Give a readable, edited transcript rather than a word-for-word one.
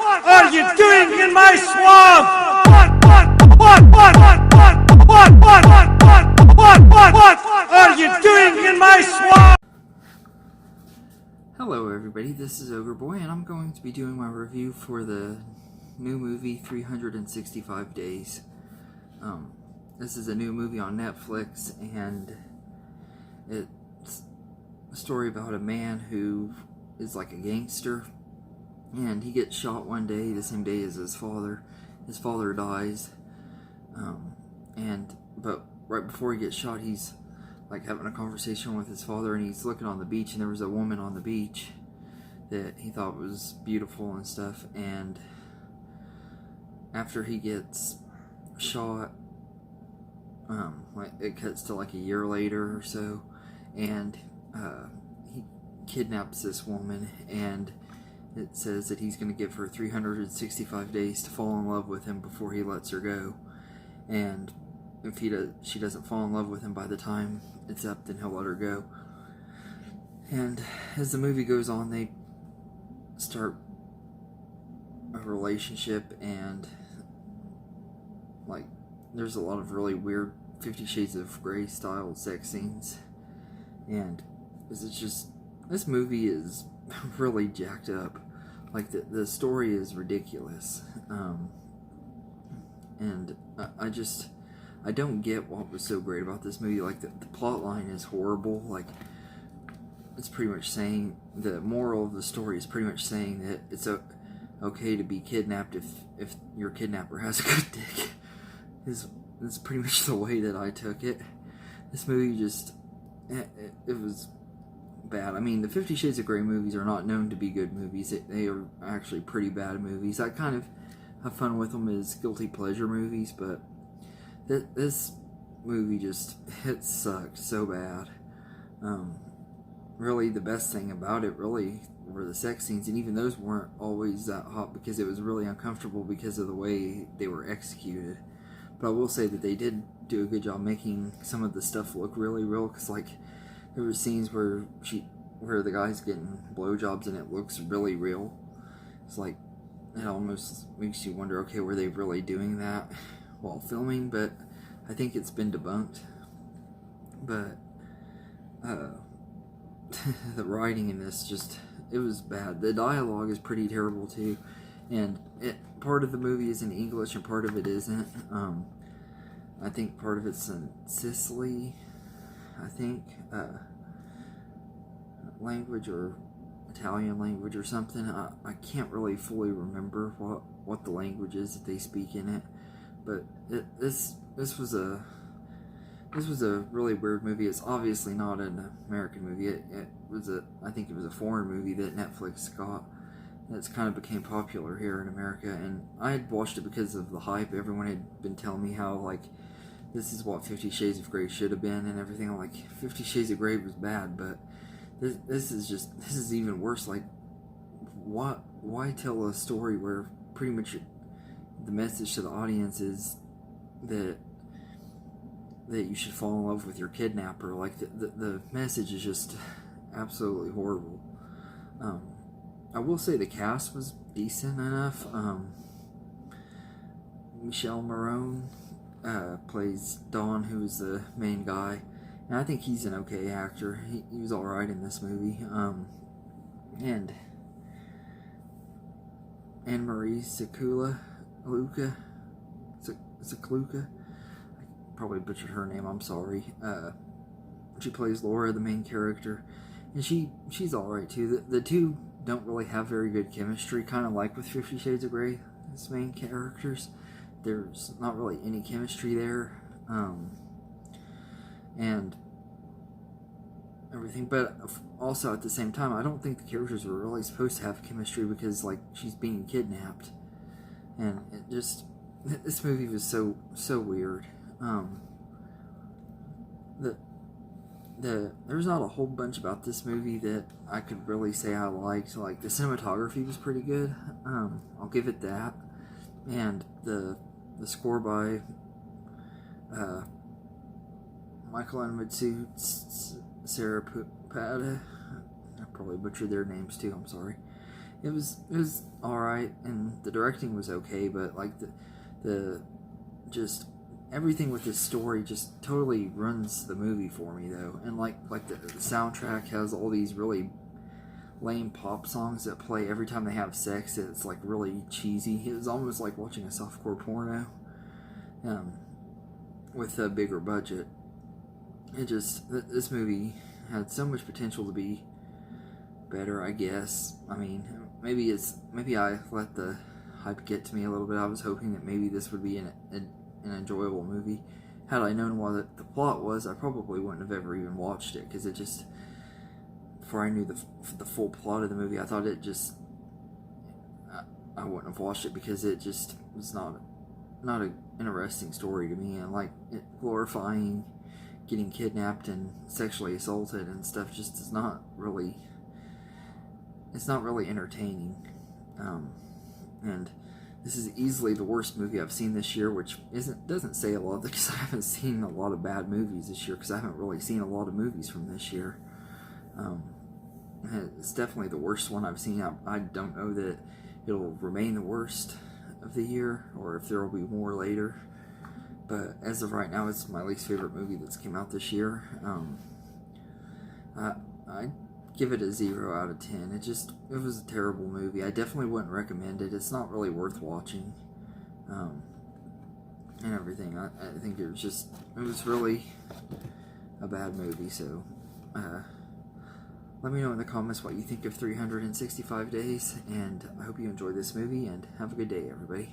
are you doing in my swamp? What are you doing in my swamp? Hello everybody, this is Ogre Boy, and I'm going to be doing my review for the new movie 365 Days. This is a new movie on Netflix, and it's a story about a man who is like a gangster, and he gets shot one day, the same day as his father. His father dies, but right before he gets shot, he's like having a conversation with his father, and he's looking on the beach, and there was a woman on the beach that he thought was beautiful and stuff. And after he gets shot, it cuts to like a year later or so, and he kidnaps this woman, and it says that he's going to give her 365 days to fall in love with him before he lets her go. And if she doesn't fall in love with him by the time it's up, then he'll let her go. And as the movie goes on, they start a relationship, and like there's a lot of really weird 50 Shades of Grey style sex scenes, and this movie is really jacked up. Like the story is ridiculous, and I don't get what was so great about this movie. Like the plot line is horrible. Like it's pretty much saying, the moral of the story is pretty much saying that it's okay to be kidnapped if your kidnapper has a good dick. Is pretty much the way that I took it. This movie it was bad. I mean, the 50 Shades of Grey movies are not known to be good movies. They are actually pretty bad movies. I kind of have fun with them as guilty pleasure movies, but this movie it sucked so bad. Really, the best thing about it really were the sex scenes, and even those weren't always that hot because it was really uncomfortable because of the way they were executed. But I will say that they did do a good job making some of the stuff look really real, because like there were scenes where the guy's getting blowjobs and it looks really real. It's like, it almost makes you wonder, okay, were they really doing that while filming? But I think it's been debunked. But the writing in this it was bad. The dialogue is pretty terrible too, and part of the movie is in English and part of it isn't. I think part of it's in Sicily, I think, language, or Italian language or something. I can't really fully remember what the language is that they speak in it, but this was a really weird movie. It's obviously not an American movie. I think it was a foreign movie that Netflix got. That's kind of became popular here in America, and I had watched it because of the hype. Everyone had been telling me how like this is what 50 Shades of Grey should have been and everything. I'm like, 50 Shades of Grey was bad, but this is even worse. Like, why tell a story where pretty much the message to the audience is that you should fall in love with your kidnapper? Like the message is just absolutely horrible. I will say the cast was decent enough. Michelle Morone plays Don, who is the main guy, and I think he's an okay actor. He was alright in this movie. And Anne-Marie Sakluka, I probably butchered her name, I'm sorry. She plays Laura, the main character, and she's alright too. The two don't really have very good chemistry, kind of like with 50 Shades of Grey. Its main characters, there's not really any chemistry there, and everything. But also at the same time, I don't think the characters were really supposed to have chemistry, because like she's being kidnapped, and this movie was so weird. There's not a whole bunch about this movie that I could really say I liked. Like, the cinematography was pretty good. I'll give it that. And the score by Michael and Mitsu Sarapada. I probably butchered their names too, I'm sorry. it was all right, and the directing was okay, but like the just everything with this story just totally runs the movie for me though, and like the soundtrack has all these really lame pop songs that play every time they have sex. It's like really cheesy. It was almost like watching a softcore porno, with a bigger budget. This movie had so much potential to be better, I guess. I mean, maybe I let the hype get to me a little bit. I was hoping that maybe this would be an enjoyable movie. Had I known what the plot was, I probably wouldn't have ever even watched it, because it just, before I knew the full plot of the movie, I thought it just, I wouldn't have watched it, because it just was not an interesting story to me, and like it glorifying getting kidnapped and sexually assaulted and stuff just is not really, it's not really entertaining. And this is easily the worst movie I've seen this year, which doesn't say a lot, because I haven't seen a lot of bad movies this year, because I haven't really seen a lot of movies from this year. It's definitely the worst one I've seen. I don't know that it'll remain the worst of the year, or if there will be more later. But as of right now, it's my least favorite movie that's came out this year. I give it a 0 out of 10. It was a terrible movie. I definitely wouldn't recommend it. It's not really worth watching, and everything. I think it was really a bad movie. So, let me know in the comments what you think of 365 Days, and I hope you enjoy this movie, and have a good day, everybody.